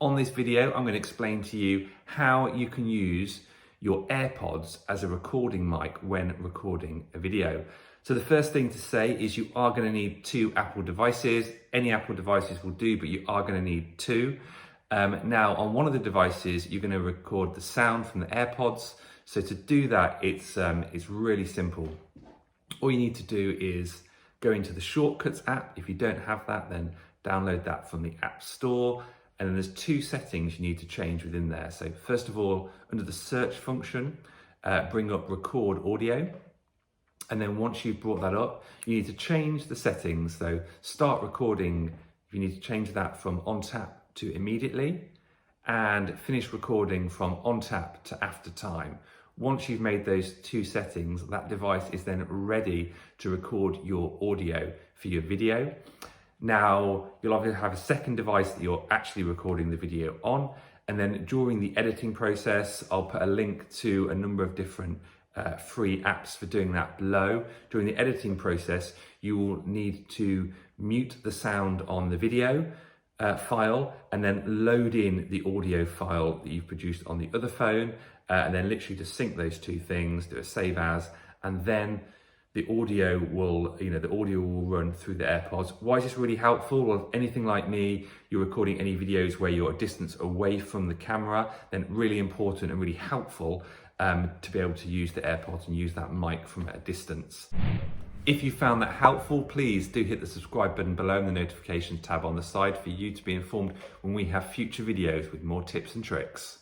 On this video, I'm going to explain to you how you can use your AirPods as a recording mic when recording a video. So the first thing to say is you are going to need two Apple devices. Any Apple devices will do, but you are going to need two. Now, on one of the devices, you're going to record the sound from the AirPods. So to do that, it's really simple. All you need to do is go into the Shortcuts app. If you don't have that, then download that from the App Store. And then there's two settings you need to change within there. So first of all, under the search function, bring up record audio. And then once you've brought that up, you need to change the settings. So start recording, you need to change that from on tap to immediately, and finish recording from on tap to after time. Once you've made those two settings, that device is then ready to record your audio for your video. Now, you'll obviously have a second device that you're actually recording the video on, and then during the editing process, I'll put a link to a number of different free apps for doing that below. During the editing process, you will need to mute the sound on the video file and then load in the audio file that you've produced on the other phone, and then literally just sync those two things, do a save as, and then the audio will run through the AirPods. Why is this really helpful? Well, if anything like me, you're recording any videos where you're a distance away from the camera, then really important and really helpful to be able to use the AirPods and use that mic from a distance. If you found that helpful, please do hit the subscribe button below and the notifications tab on the side for you to be informed when we have future videos with more tips and tricks.